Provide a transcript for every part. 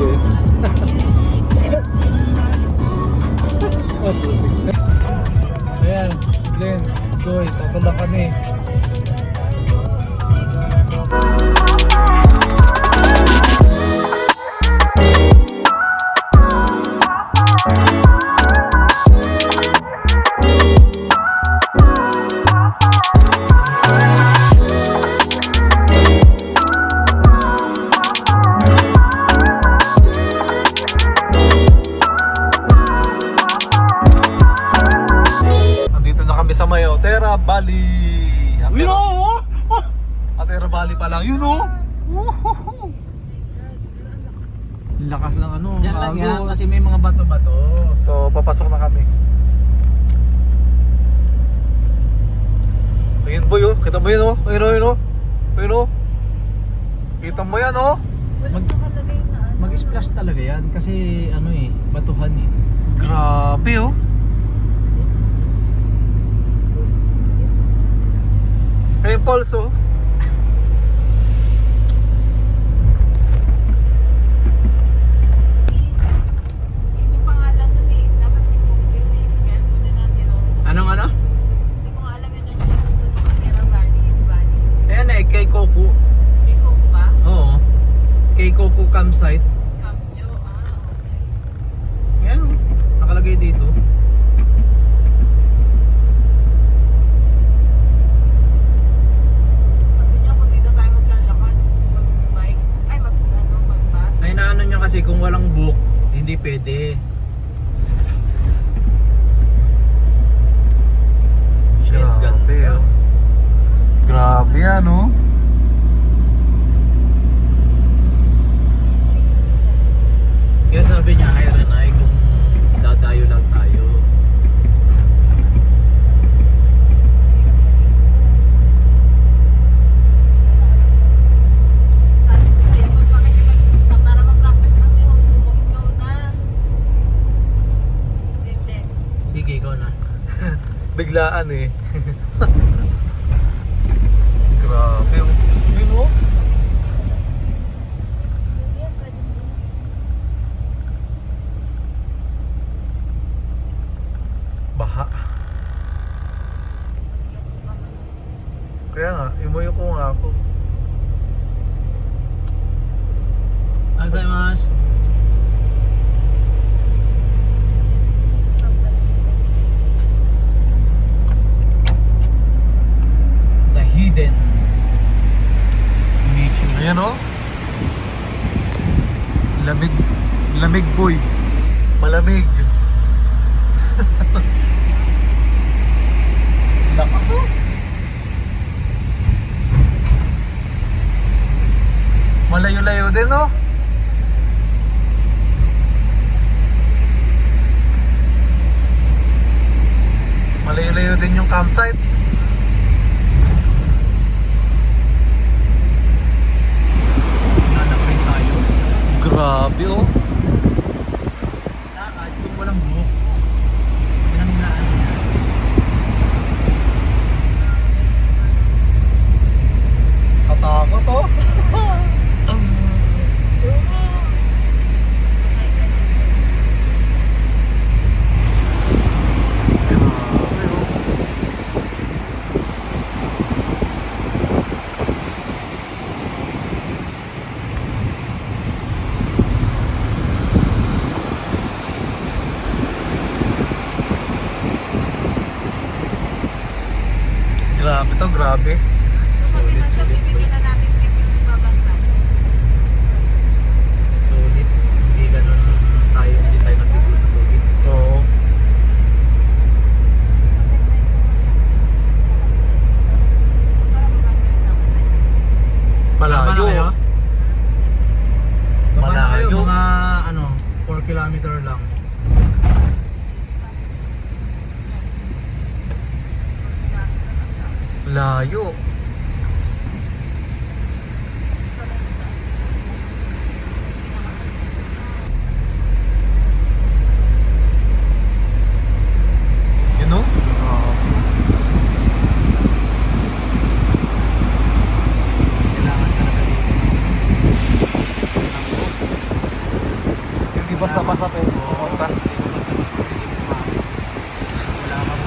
eh. Ayan, Glenn, Joy, tatala kami. Sa Mayotera Valley. Atera Valley pa lang. Yun o. Lakas ng ano. Diyan lang yan kasi may mga bato-bato. So papasok na kami. Ayun boy oh. Kita mo yun oh. Ayun oh. Ayun oh. Ayun oh. Kita mo yan oh. Mag-splash talaga yan kasi ano eh, batuhan eh. Grabe oh. Hey, Paulso. Yun yung pangalan nun eh. Dapat hindi ko yun eh. Kaya muna natin o. Anong ano? Hindi ko nga alam yun yung sinusunod ng Atera Valley. Yung valley. Ayan eh, kay Coco. May Coke ba? Oo. Kay Coco campsite. Camjo. Ah, okay. Ayan o. Nakalagay dito. Sabi niya kung dito tayo maglalakad, mag-bike, ay mag-bus. Ay naano niya kasi kung walang book, hindi pwede. Shit, Grabe ganda. oh. Grabe yan oh. Kaya sabi niya, ay Renay, kung dadayo lang tayo. Sabi ko sa'yo, pag makikipag-usap para mag-practice lang din, ikaw na. Hindi. Sige, ikaw na. Biglaan eh. Grabe oh. Yun oh. Baha. Kaya nga, imuyo ko nga ako. Asaimasu. The hidden nature. Ayan oh. Lamig. Lamig boy. Malamig. Lakas oh. Malayo-layo din oh. Malayo-layo din yung campsite. Nanak rin tayo. Grabe oh. Lakad kung walang book. Yan ang inaano niya. Katakot oh. Grabe to, grabe. Sabi na siya, bibigyan na natin tip yung babanta. Sulit. Hindi ganun tayo, hindi tayo nagbigo sa tubig. Oo. Tama na Malayo. kayo? Tama na kayo, Malayo. mga ano, 4 kilometer lang. Layo. You know? Kailangan talaga dito. basta-basta tayo pumunta. Wala kang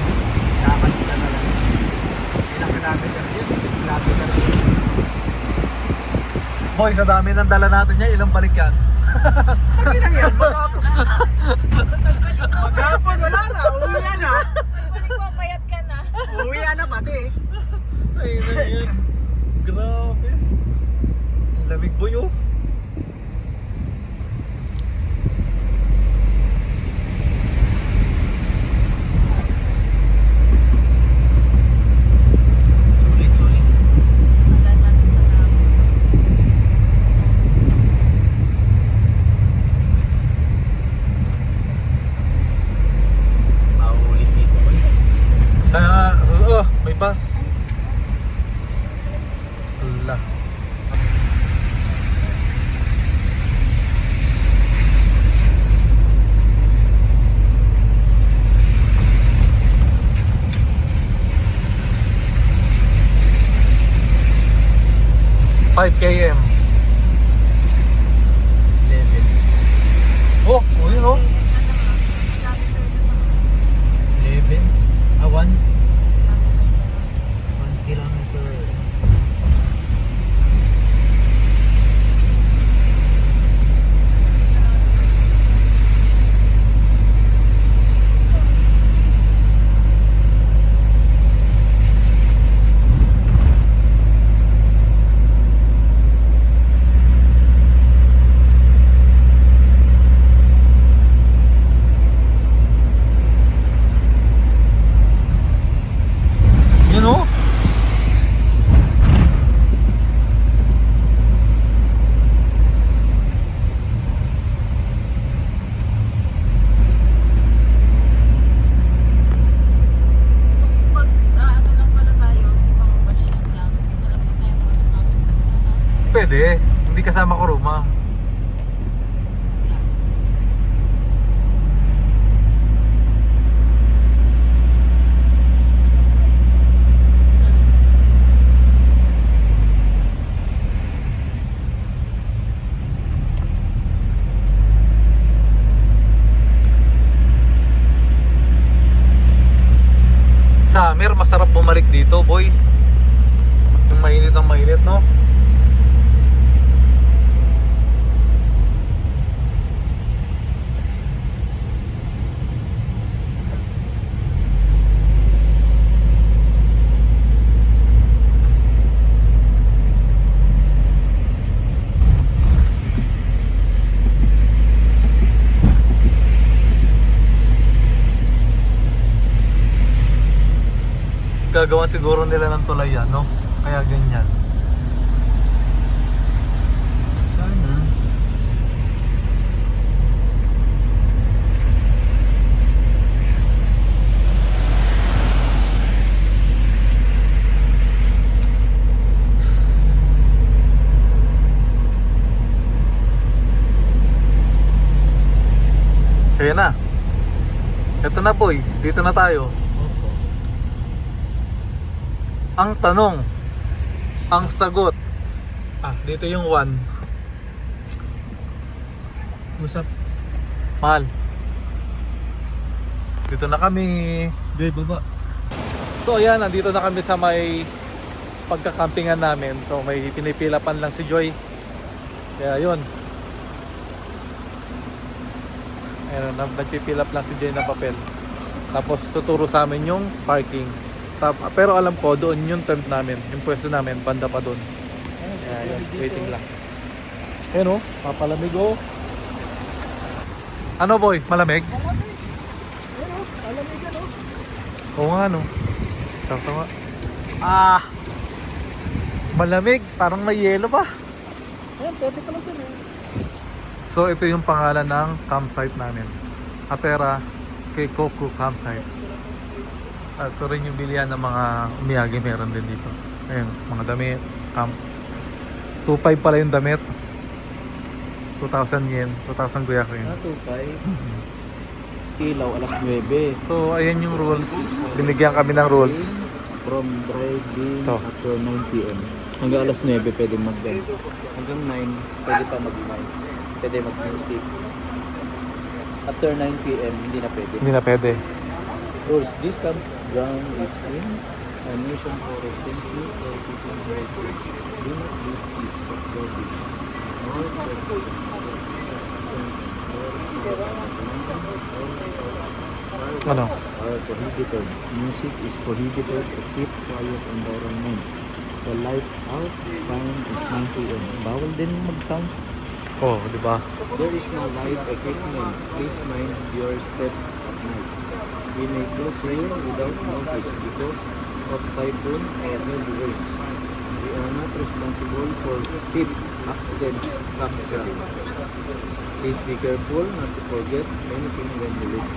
lakad ka na lang. Ilang kilometer yun? 6 kilometer yun. Boy, sa dami ng dala natin niya, ilang balik yan? Pag ilang yan, maghapon wala na, uwi na. Balik mo, payat ka na. Uwi na pati. Ay, na yan. Grabe. Ang lamig boy oh. Sulit. Wala natin sa namin. Mauulit dito ko. Kaya, may bus. Allah. Five km. 11. Oh, yun oh. 11? 1 kilometer. Yun oh. Pag ano lang pala tayo, hindi pa mabasyan lang. Dito lang din tayo mga Pwede. Hindi kasama ko Roma. Summer, masarap bumalik dito, boy. Yung mainit ng mainit, no? Gagawa siguro nila ng tulay yan, no? Kaya ganyan. Sana. Kaya na. Ito na, boy. Dito na tayo. Opo. Ang tanong, ang sagot. Dito yung 1. Usap. Mahal. Dito na kami. Joy, baba. So ayan, nandito na kami sa may pagkakampingan namin. So may pinipilapan lang si Joy. Kaya yun. Ayun, nagpipilap lang si Joy ng papel. Tapos tuturo sa amin yung parking. Pero alam ko, doon yung tent namin. Yung pwesto namin, banda pa doon. Kaya yun, waiting lang. Ayun oh, papalamig oh. Ano boy, malamig? Oo nga no. Tawa. Malamig, parang may yelo pa. Ayan, pwede pala dun eh. So ito yung pangalan ng campsite namin. Atera Keikoku Campsite. At ito rin yung bilihan ng mga umiyagi, meron din dito. Ayun, mga damit, camp. 2.5 pala yung damit. 2,000 yen, 2,000 guyakin. 2.5. Ilaw, alas 9. So ayan yung rules. Binigyan kami ng rules. From driving Ito. after 9 p.m. Hanggang alas 9 pwede mag-bend. Hanggang 9 pwede pa mag-bike. Pwede mag-music. After 9 p.m., hindi na pwede. Hindi na pwede. Rules. This campground is in a nation forest. Thank you for keeping heritage. Do not leave this rubbish. All Ano? are prohibited. Music is prohibited to keep quiet environment. The light out time is 9 p.m. Bawal din mag-sounds. Oh, di ba? There is no light equipment. Please mind your step at night. We may close here without notice because of typhoon or heavy rain. We are not responsible for tip accidents campground. Please be careful not to forget anything when you leave.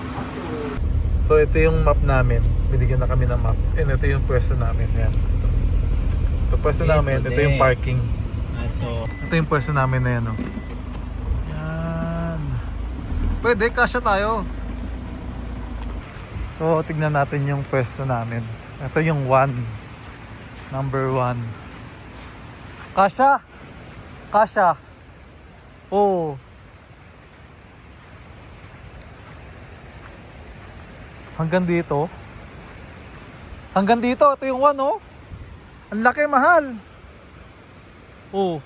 So ito yung map namin. Binigyan na kami ng map. And ito yung pwesto namin. Yan. Ito pwesto namin. Ito yung parking. Ito yung pwesto namin na yan. Oh. Yan. Pwede, kasya tayo. So tignan natin yung pwesto namin. Ito yung 1. Number 1. Kasya. Kasya. Oh. Hanggang dito. Hanggang dito. Ito yung 1, oh. Ang laki, mahal. Oh.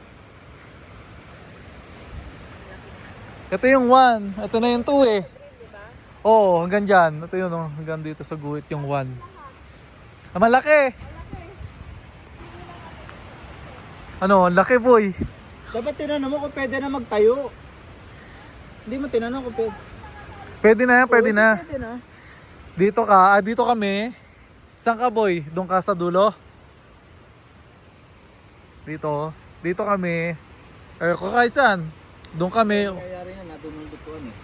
Ito yung 1. Ito na yung 2 eh. Oo, hanggang dyan. Ito yun, oh. Hanggang dito sa guhit yung 1. Ah, malaki. Ano, ang laki, boy. Dapat tinanong mo kung pwede na magtayo. Hindi mo tinanong kung pwede. Pwede na, pwede na. Pwede na. Dito ka, dito kami. Saan ka, boy? Doon ka sa dulo? Dito. Dito kami. Kung kahit saan. Doon kami. Kayari nga, doon ang lutuan eh.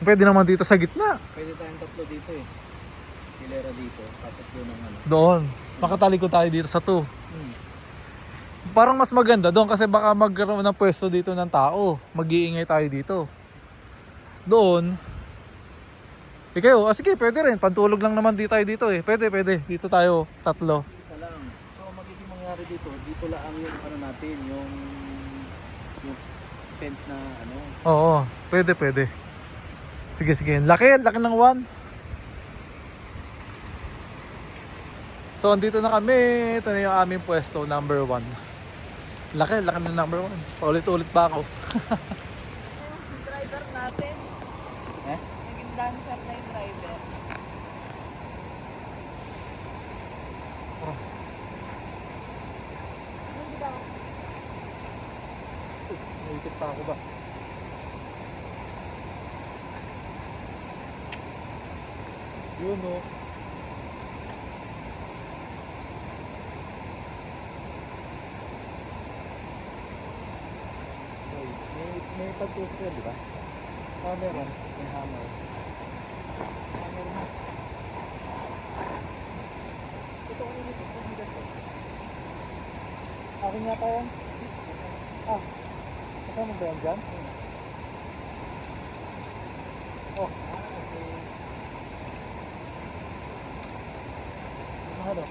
Pwede naman dito sa gitna. Pwede tayong tatlo dito eh. Hilera dito, tapos doon ang ano. Doon. Makatalikod tayo dito sa 2. Parang mas maganda doon kasi baka magkaroon ng pwesto dito ng tao. Mag-iingay tayo dito. Doon. Ikaw, sige, pwede rin. Pantulog lang naman dito tayo dito eh. Pwede, pwede. Dito tayo, 3. Isa lang. So magiging mangyari dito, dito lang yung ano natin, yung tent na ano. Oo, pwede, pwede. Sige, sige. Laki ng 1. So, andito na kami. Ito na yung aming pwesto, number 1. Laki ng number 1. Paulit-ulit pa ako. Yung driver natin. Eh? Naging dancer na yung driver. Naikit pa ako ba? Yun o. May pagtusok yan, di ba? Meron. May hammer. Hammer na. Ito ko yung ito ko. Akin nga pa yan. Kasama ba yan dyan? Oh. Okay. Mahalo.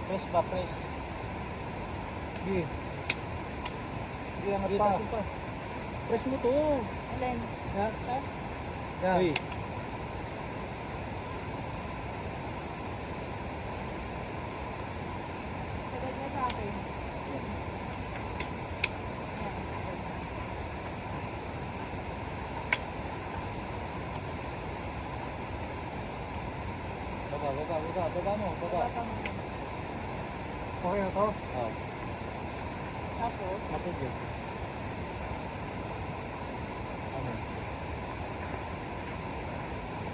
Press ba, press. Sige. Sige, angat Dito, pa. pa. Press mo to. Alin? Ha? Yan. Uy. Sagad na sa akin. Baba mo, baba. Okay na to? Oh. Tapos, Kapag yun. Ano?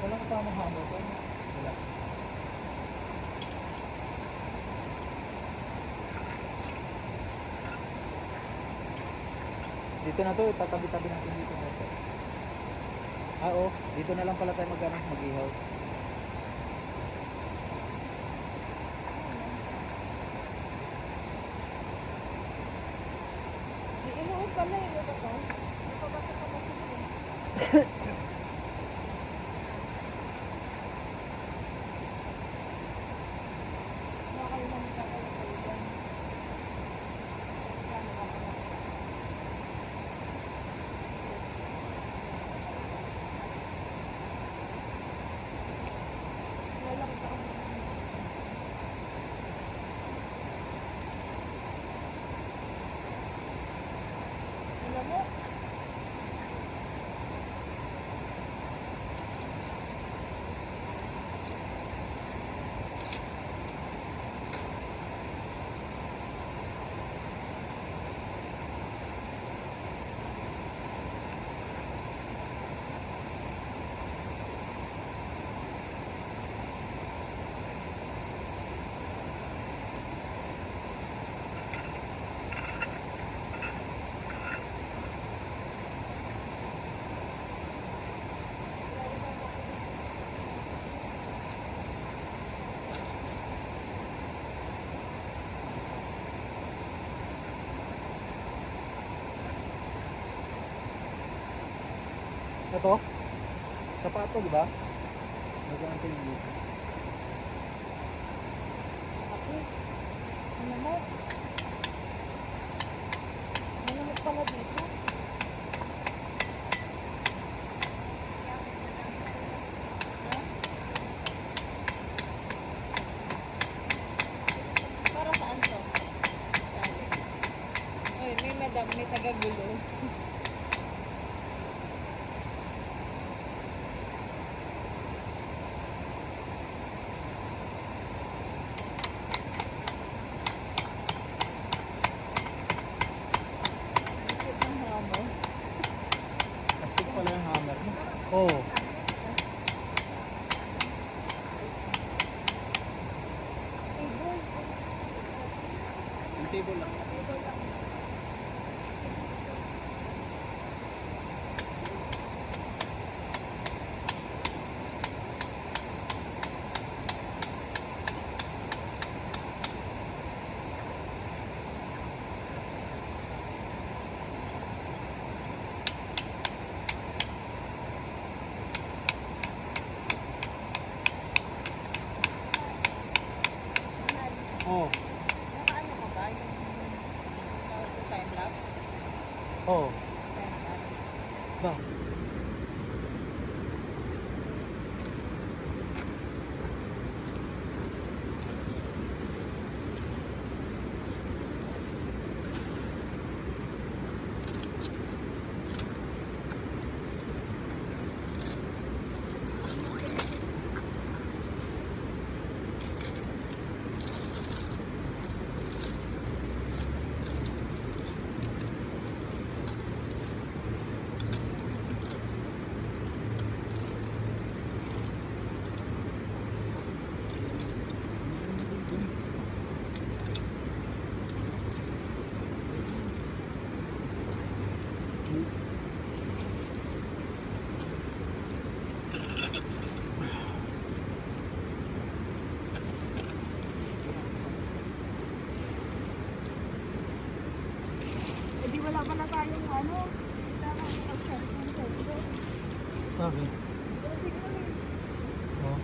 Walang kasamang hammer to. Wala. Dito na to, tatabi-tabi natin dito na to. Oo, dito na lang pala tayo mag-ihaw. Inuod pala eh, ba to? Napabasa pa kasi ito. Nakakailan ka kayo kayo dyan. Kano ka pala? Lalaki ka ako. Alam mo, Ito? Sapato, di ba? Magkano natin yung dito. ako. Alam mo, malamig pala dito. Ha? Para saan to? Ay, may tagagulo. Ikot ng hammer. Plastic pala yung hammer mo. Oo. Yung table lang. Oo. Nakaano ka ba? Yung tawag ko time-lapse? Oo. Time-lapse. Ba? Eh di wala pala tayong ano. Kita ka mag-cellphone sa ito. Sabi. Pero siguro eh. Oo.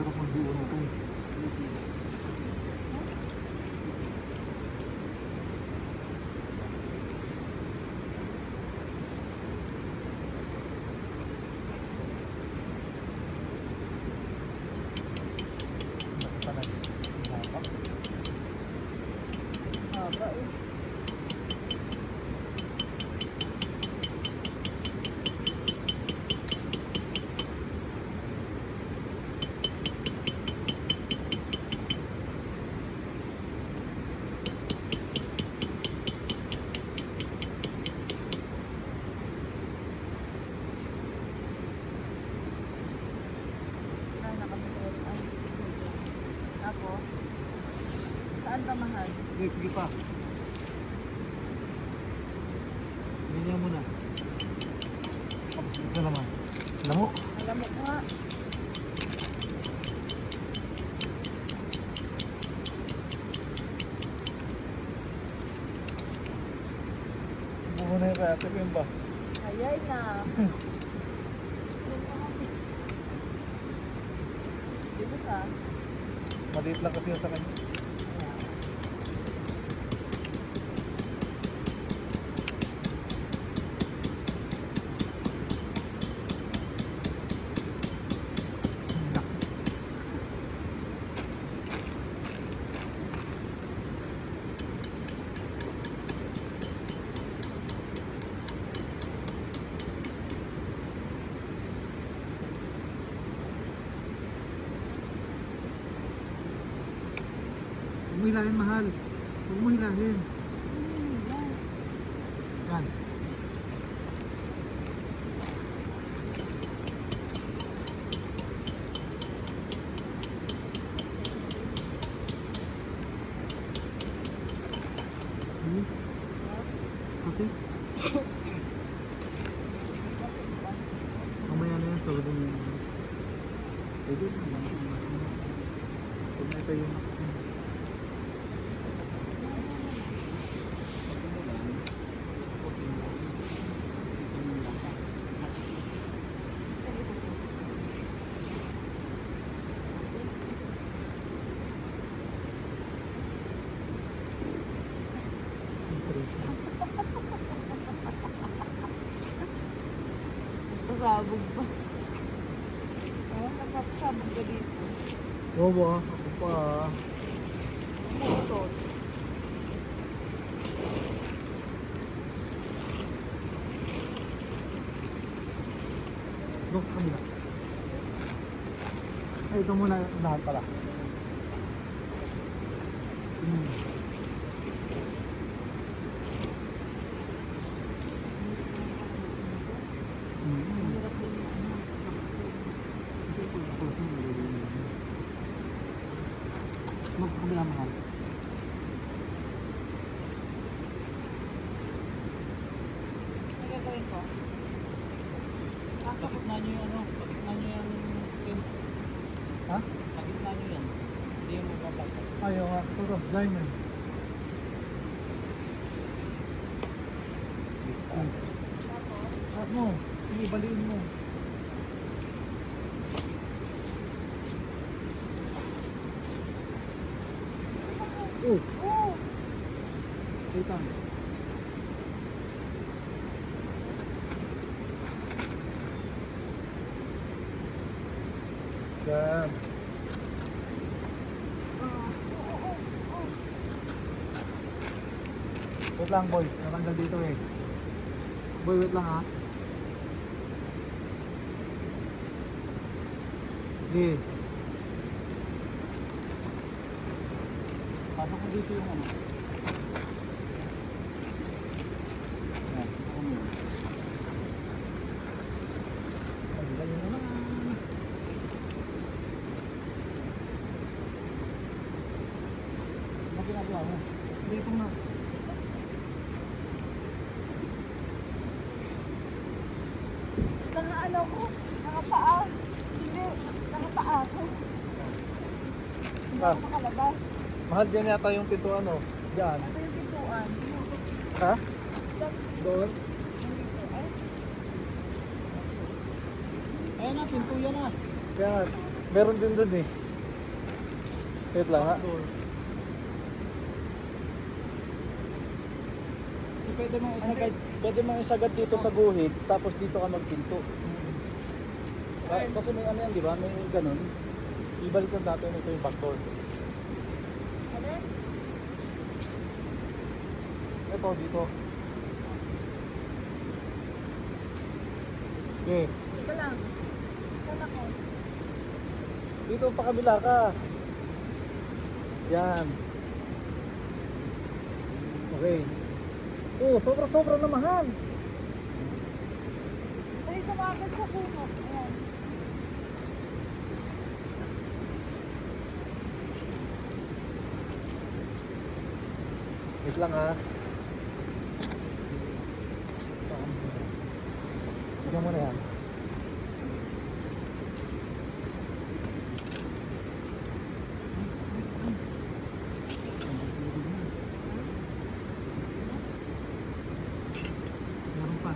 Sarap mag-buo na ito. Saan ka mahal? Okay, sige pa. Ganyan mo na. Tapos isa naman. Alam mo, Alam mo nga. buo na yung kaya. Sabihin ba? Ayay na. Bilis ah. Maliit lang kasi yung sa kanya. Huwag mo hilahin, mahal. Huwag mo hilahin. Yan. Kasi? Mamaya na yan, sabi niya. Pwede naman. Huwag na ito yung Pasabog pa. Oh, napapasabog ka dito. Oo ba? Ako pa. Motor. Doon sa kabila. Ay, ito muna lahat pala. Ang hirap din yung ano. Doon sa kabila, mahal. Ano gagawin ko? Bakit na nyo yung ano? Bakit na nyo yung tent? Ha? Bakit na nyo yan? Hindi mo mapagkat. Ayaw nga. Ito, diamond. Taas mo. Sige, baliin mo. Oh! Oh! Wait lang. Yan. Wait lang, boy. Natanggal dito eh. Boy, wait lang ha. Sige. Pasok mo dito yung ano. Yan, pasok mo yun. Tanggal yun naman. Ano ginagawa mo? Dito nga. Ano ko? Nakapaa. Hindi. Nakapaa ako. Hindi Ah. ako makalabas. Mahal dyan yata yung pintuan oh. Diyan. Ito yung pintuan. Ha? Dapat Doon? nandito. Ay, Ayan na, pinto yan na. Kaya nga, meron din doon eh. Wait lang ha. Door. Pwede mong isagad dito sa guhit, tapos dito ka magpinto. Kasi may ano yan, di ba? May ganun. Ibalik lang natin ito yung back door. alin? Ito dito. Okay. Ito lang. Saan ako? Dito pa kabila ka. Yan. Okay. Oh, sobra-sobra na mahal. Ay, sumakit sa puno. Ayan. Wait lang ha. Bigyan mo na yan. Meron pa.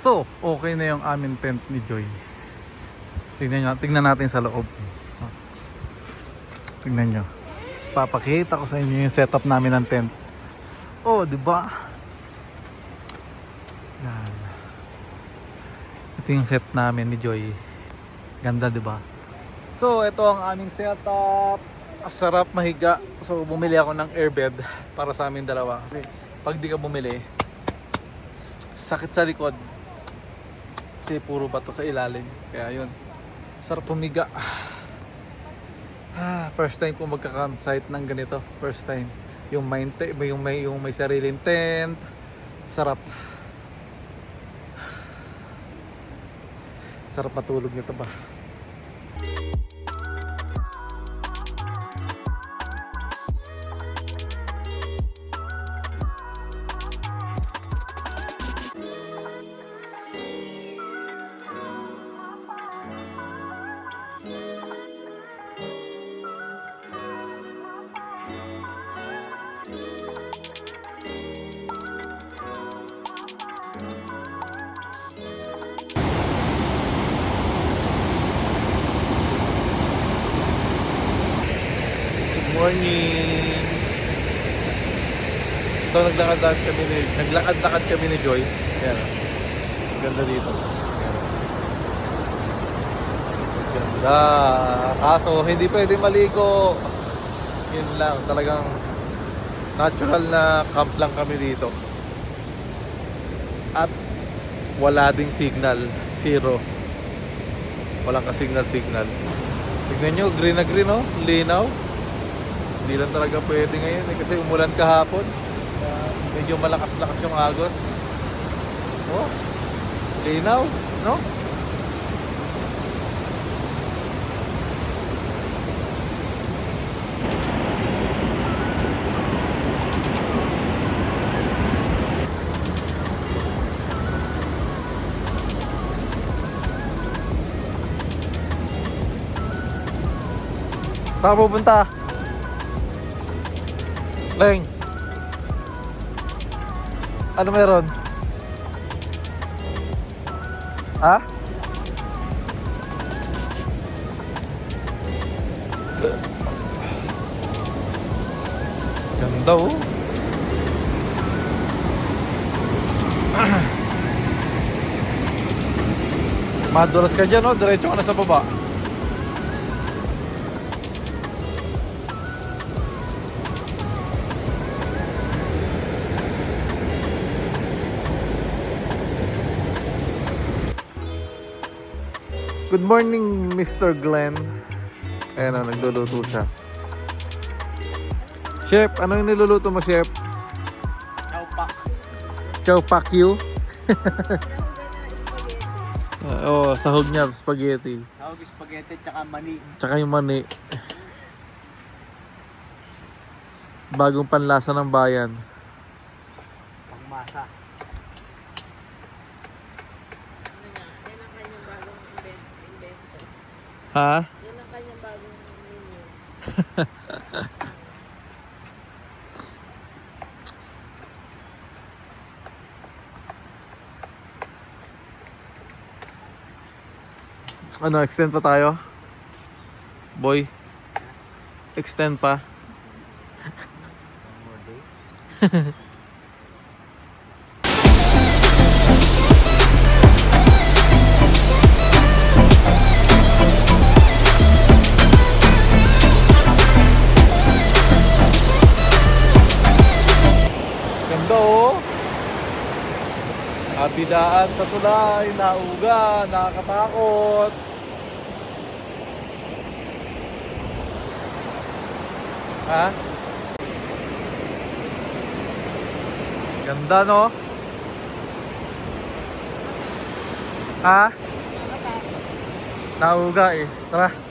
So, okay na yung aming tent ni Joy. Tingnan natin sa loob. Tingnan nyo. Papakita ko sa inyo yung setup namin ng tent. Oh, di ba? Yan. Ito yung set namin ni Joy. Ganda, di ba? So, ito ang aming setup. Sarap mahiga. So, bumili ako ng airbed para sa amin dalawa. Kasi, pag di ka bumili, sakit sa likod. Kasi puro bato sa ilalim. Kaya yun. Sarap pumiga. First time ko magka-campsite ng ganito. First time. Yung may sariling tent. Sarap. Sarap matulog nito ba. Morning. So naglakad-lakad kami ni Joy. Ayan. Ganda dito. Ayan. Ganda. Kaso hindi pwede maligo. Yun lang, talagang natural na camp lang kami dito. At wala ding signal, zero. Walang ka-signal. Tignan nyo, green na green, oh. Linaw. Hindi lang talaga pwede ngayon kasi umulan kahapon. Medyo malakas-lakas yung agos. Oh, linaw, no? Saan pupunta? Leng, ano meron? Ha? Ganda oh. Madulas ka dyan oh, diretso ka na sa baba. Good morning, Mr. Glenn. Ayan o, nagluluto siya. Chef, ano yung niluluto mo, Chef? Chow pak you? Oo, sahog niya, spaghetti. Sahog spaghetti tsaka mani. Tsaka yung mani. Bagong panlasa ng bayan. Pangmasa. Yan ang kanyang bagong invento. Ha? Yan ang kanyang bagong menu. Ano, extend pa tayo? Boy? extend pa. One more day. Ganda oh. Abidaan sa tulay, nauga, nakakatakot. Ha? Ganda no? Ha? Nauga eh. Tara.